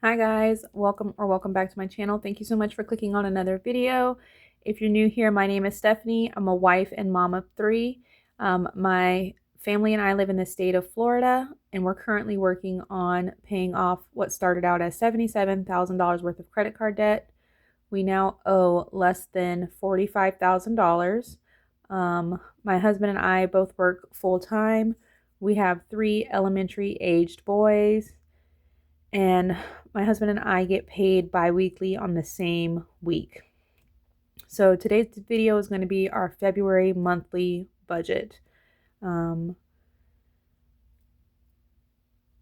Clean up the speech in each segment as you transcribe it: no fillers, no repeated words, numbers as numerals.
Hi guys, welcome back to my channel. Thank you so much for clicking on another video. If you're new here, my name is Stephanie. I'm a wife and mom of three. My family and I live in the state of Florida, and we're currently working on paying off what started out as $77,000 worth of credit card debt. We now owe less than $45,000. My husband and I both work full time. We have three elementary aged boys, and my husband and I get paid bi-weekly on the same week. So today's video is going to be our February monthly budget.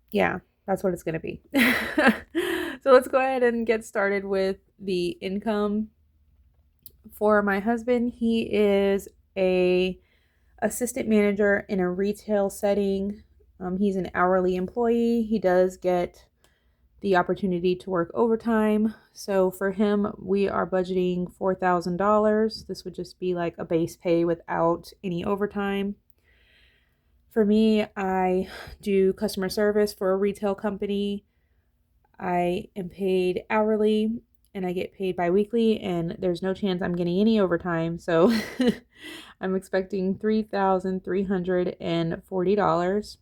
Yeah, that's what it's going to be. So let's go ahead and get started with the income. For my husband, he is a assistant manager in a retail setting. He's an hourly employee. He does get the opportunity to work overtime. So for him, we are budgeting $4,000. This would just be like a base pay without any overtime. For me, I do customer service for a retail company. I am paid hourly and I get paid bi-weekly, and there's no chance I'm getting any overtime. So I'm expecting $3,340.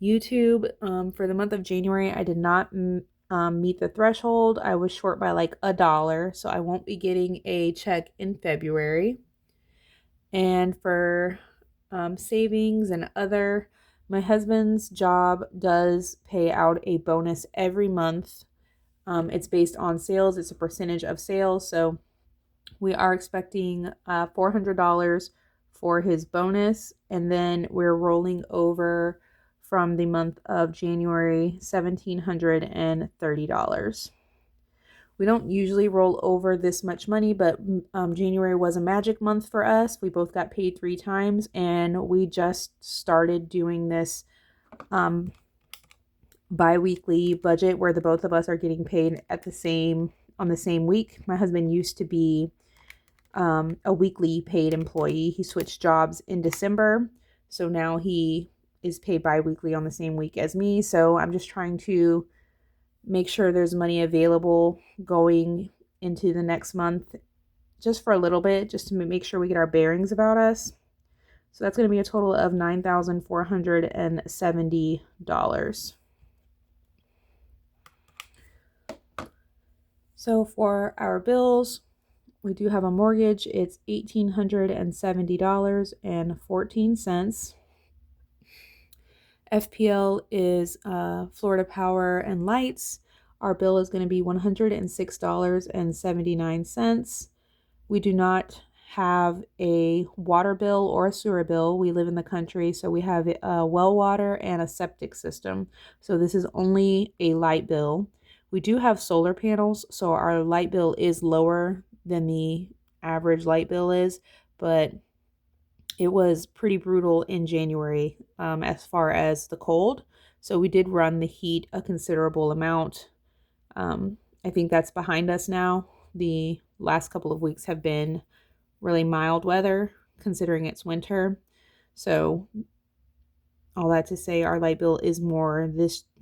YouTube, for the month of January, I did not meet the threshold. I was short by like $1, so I won't be getting a check in February. And for savings and other, my husband's job does pay out a bonus every month. It's based on sales. It's a percentage of sales. So we are expecting $400 for his bonus, and then we're rolling over from the month of January $1,730. We don't usually roll over this much money, but January was a magic month for us. We both got paid 3 times, and we just started doing this bi-weekly budget where the both of us are getting paid on the same week. My husband used to be a weekly paid employee. He switched jobs in December, so now he is paid bi-weekly on the same week as me. So I'm just trying to make sure there's money available going into the next month, just for a little bit, just to make sure we get our bearings about us. So that's going to be a total of $9,470. So for our bills, we do have a mortgage. It's $1,870.14. FPL is Florida Power and Lights. Our bill is going to be $106.79. We do not have a water bill or a sewer bill. We live in the country, so we have a well water and a septic system. So this is only a light bill. We do have solar panels, so our light bill is lower than the average light bill is, but it was pretty brutal in January as far as the cold. So we did run the heat a considerable amount. I think that's behind us now. The last couple of weeks have been really mild weather considering it's winter. So all that to say, our light bill is more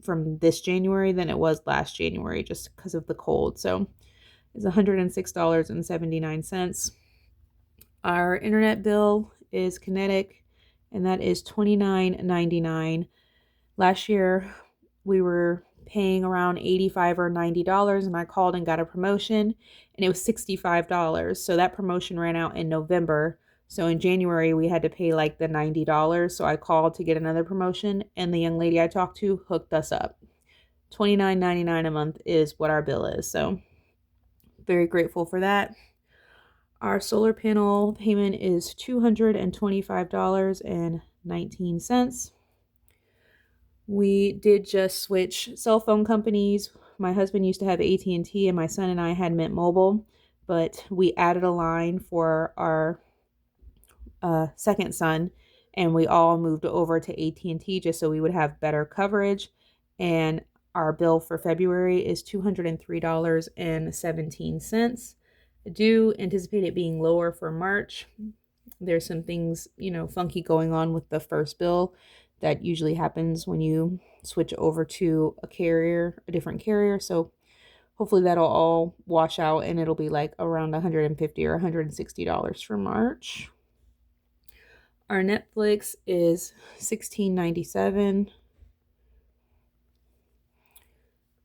from this January than it was last January just because of the cold. So it's $106.79. Our internet bill is Kinetic, and that is $29.99. Last year, we were paying around $85 or $90, and I called and got a promotion, and it was $65. So that promotion ran out in November. So in January, we had to pay like the $90. So I called to get another promotion, and the young lady I talked to hooked us up. $29.99 a month is what our bill is. So very grateful for that. Our solar panel payment is $225.19. We did just switch cell phone companies. My husband used to have AT&T and my son and I had Mint Mobile, but we added a line for our second son, and we all moved over to AT&T just so we would have better coverage. And our bill for February is $203.17. I do anticipate it being lower for March. There's some things, funky going on with the first bill. That usually happens when you switch over to a different carrier. So hopefully that'll all wash out and it'll be like around $150 or $160 for March. Our Netflix is $16.97.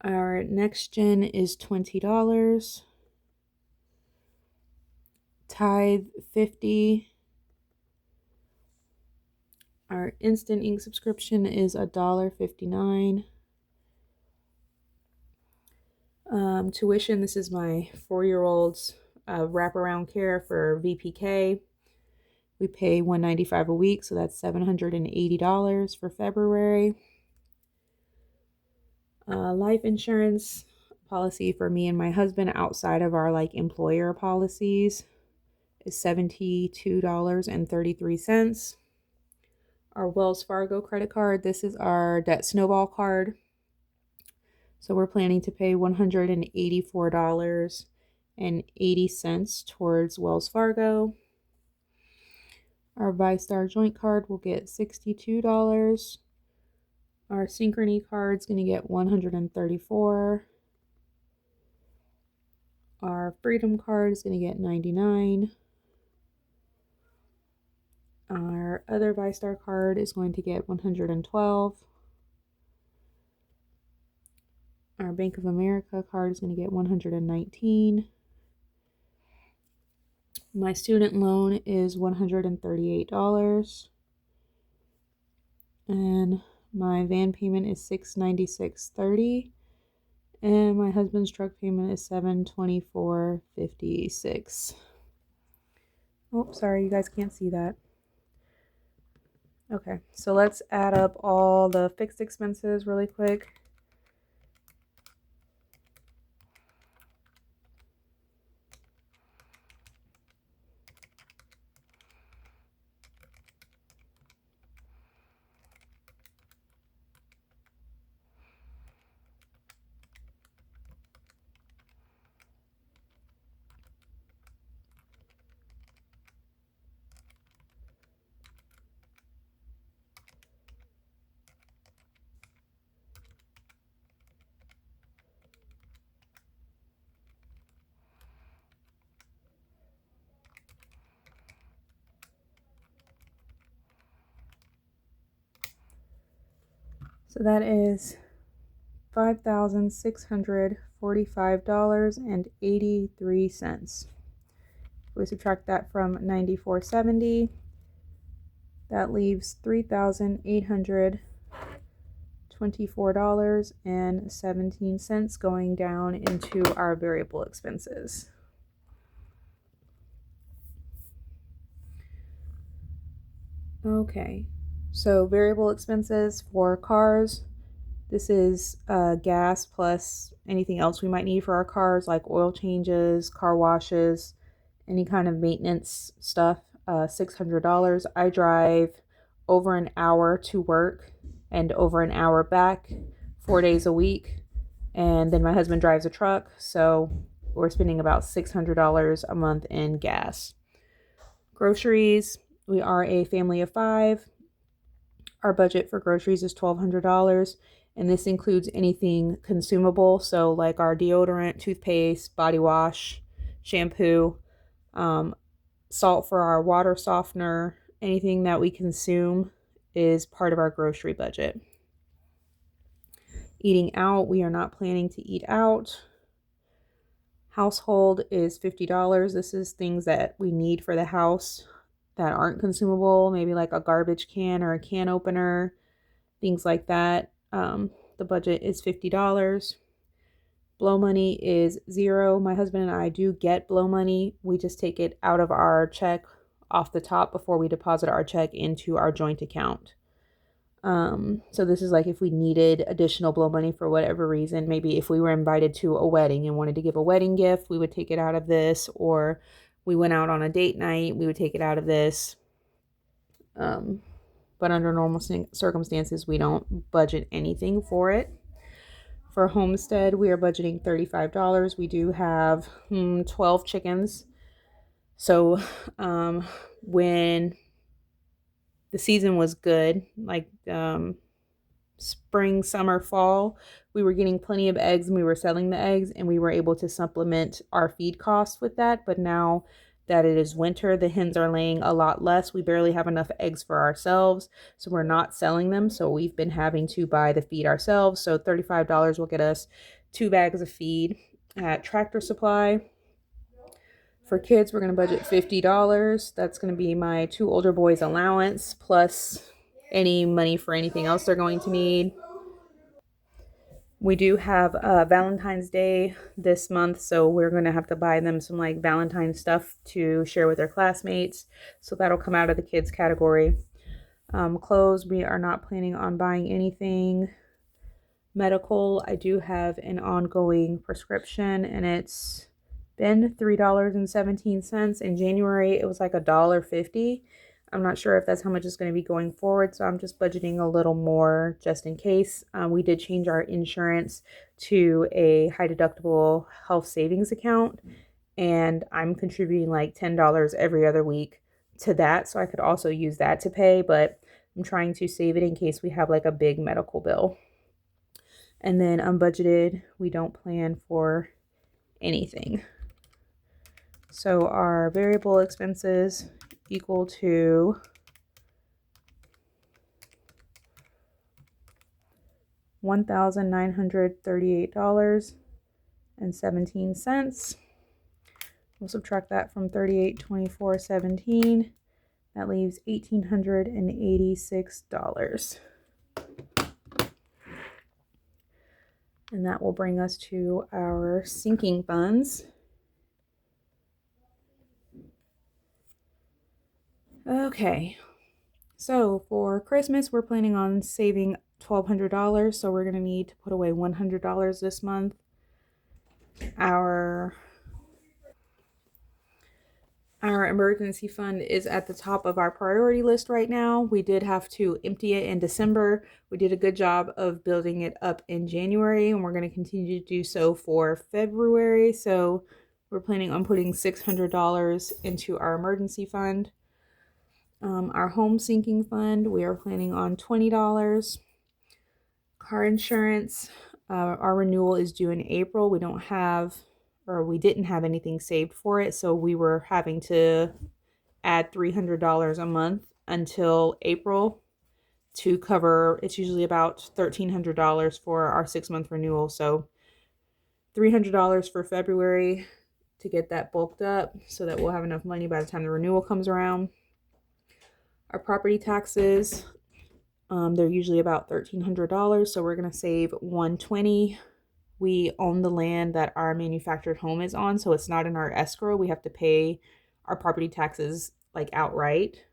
Our next gen is $20. Tithe $50. Our Instant Ink subscription is $1.59. Tuition, this is my 4-year-old's wraparound care for VPK. We pay $195 a week, so that's $780 for February. Life insurance policy for me and my husband outside of our like employer policies is $72.33. Our Wells Fargo credit card, this is our debt snowball card. So we're planning to pay $184.80 towards Wells Fargo. Our ViStar joint card will get $62. Our Synchrony card is going to get $134. Our Freedom card is going to get $99. Our other ViStar card is going to get $112. Our Bank of America card is going to get $119. My student loan is $138. And my van payment is $696.30. And my husband's truck payment is $724.56. Oh, sorry, you guys can't see that. Okay, so let's add up all the fixed expenses really quick. So that is $5,645.83. If we subtract that from $94.70, that leaves $3,824.17 going down into our variable expenses. Okay, so variable expenses for cars. This is gas plus anything else we might need for our cars, like oil changes, car washes, any kind of maintenance stuff. $600. I drive over an hour to work and over an hour back 4 days a week. And then my husband drives a truck, so we're spending about $600 a month in gas. Groceries, we are a family of 5. Our budget for groceries is $1,200. And this includes anything consumable, so like our deodorant, toothpaste, body wash, shampoo, salt for our water softener, anything that we consume is part of our grocery budget. Eating out, we are not planning to eat out. Household is $50. This is things that we need for the house that aren't consumable, maybe like a garbage can or a can opener, things like that. The budget is $50. Blow money is $0. My husband and I do get blow money. We just take it out of our check off the top before we deposit our check into our joint account. So this is like if we needed additional blow money for whatever reason, maybe if we were invited to a wedding and wanted to give a wedding gift, we would take it out of this, or we went out on a date night, we would take it out of this. But under normal circumstances, we don't budget anything for it. For homestead, we are budgeting $35. We do have 12 chickens. So when the season was good, like spring, summer, fall. We were getting plenty of eggs and we were selling the eggs and we were able to supplement our feed costs with that. But now that it is winter, the hens are laying a lot less. We barely have enough eggs for ourselves, so we're not selling them. So we've been having to buy the feed ourselves. So $35 will get us 2 bags of feed at Tractor Supply. For kids, we're going to budget $50. That's going to be my 2 older boys' allowance plus any money for anything else they're going to need. We do have Valentine's Day this month, so we're going to have to buy them some like Valentine stuff to share with their classmates. So that'll come out of the kids category. Clothes, we are not planning on buying anything. Medical, I do have an ongoing prescription and it's been $3.17. In January, it was like $1.50. I'm not sure if that's how much it's going to be going forward, so I'm just budgeting a little more just in case. We did change our insurance to a high deductible health savings account, and I'm contributing like $10 every other week to that, so I could also use that to pay, but I'm trying to save it in case we have like a big medical bill. And then unbudgeted, we don't plan for anything. So our variable expenses equal to $1,938.17. We'll subtract that from 3824.17. That leaves $1,886. And that will bring us to our sinking funds. Okay, so for Christmas, we're planning on saving $1,200, so we're going to need to put away $100 this month. Our emergency fund is at the top of our priority list right now. We did have to empty it in December. We did a good job of building it up in January, and we're going to continue to do so for February. So we're planning on putting $600 into our emergency fund. Our home sinking fund, we are planning on $20. Car insurance, our renewal is due in April. We didn't have anything saved for it, so we were having to add $300 a month until April to cover. It's usually about $1,300 for our 6-month renewal, so $300 for February to get that bulked up so that we'll have enough money by the time the renewal comes around. Our property taxes, they're usually about $1,300, so we're going to save $120. We own the land that our manufactured home is on, so it's not in our escrow. We have to pay our property taxes like outright.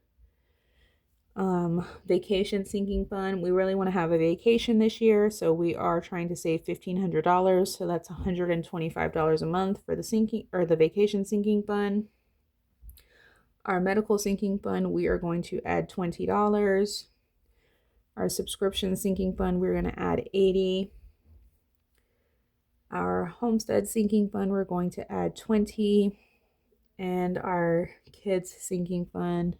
Vacation sinking fund, we really want to have a vacation this year, so we are trying to save $1,500, so that's $125 a month for the vacation sinking fund. Our medical sinking fund, we are going to add $20. Our subscription sinking fund, we're going to add $80. Our homestead sinking fund, we're going to add $20. And our kids sinking fund,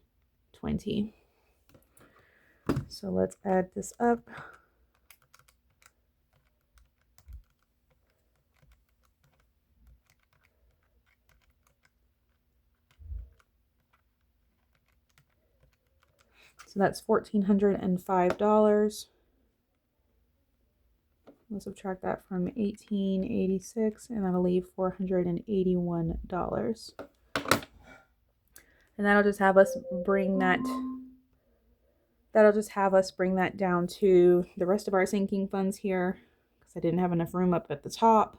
$20. So let's add this up. So that's $1,405. We'll subtract that from $1,886, and that'll leave $481. And that'll just have us bring that down to the rest of our sinking funds here, because I didn't have enough room up at the top.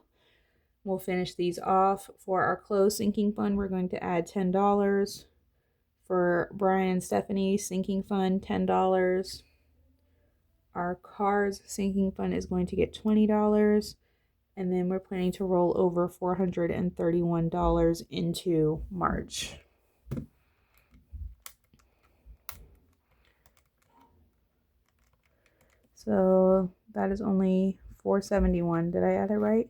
We'll finish these off. For our clothes sinking fund, we're going to add $10. For Brian and Stephanie's sinking fund, $10. Our cars sinking fund is going to get $20. And then we're planning to roll over $431 into March. So that is only $471. Did I add it right?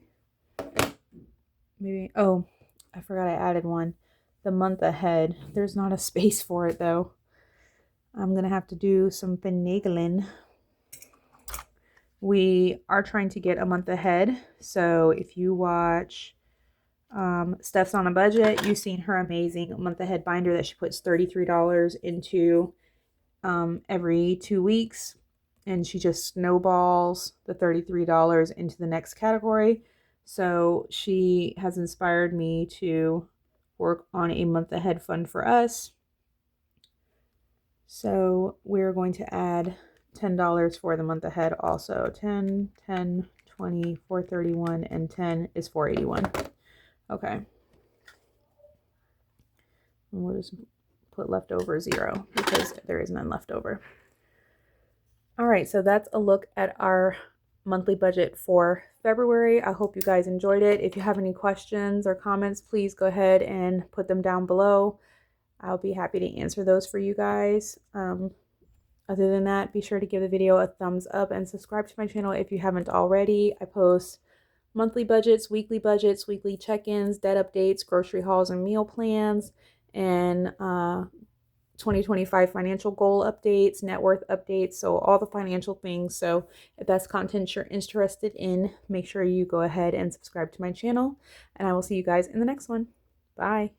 Maybe. Oh, I forgot I added one. The month ahead. There's not a space for it though. I'm going to have to do some finagling. We are trying to get a month ahead. So if you watch Steph's on a Budget, you've seen her amazing month ahead binder that she puts $33 into every 2 weeks. And she just snowballs the $33 into the next category. So she has inspired me to work on a month ahead fund for us. So we're going to add $10 for the month ahead also. 10, 10, 20, 431, and 10 is 481. Okay. And we'll just put leftover 0 because there is none left over. All right, so that's a look at our monthly budget for February. I hope you guys enjoyed it. If you have any questions or comments, please go ahead and put them down below. I'll be happy to answer those for you guys. Other than that, be sure to give the video a thumbs up and subscribe to my channel if you haven't already. I post monthly budgets, weekly check-ins, debt updates, grocery hauls and meal plans, and 2025 financial goal updates, net worth updates, so all the financial things. So if that's content you're interested in, make sure you go ahead and subscribe to my channel, and I will see you guys in the next one. Bye.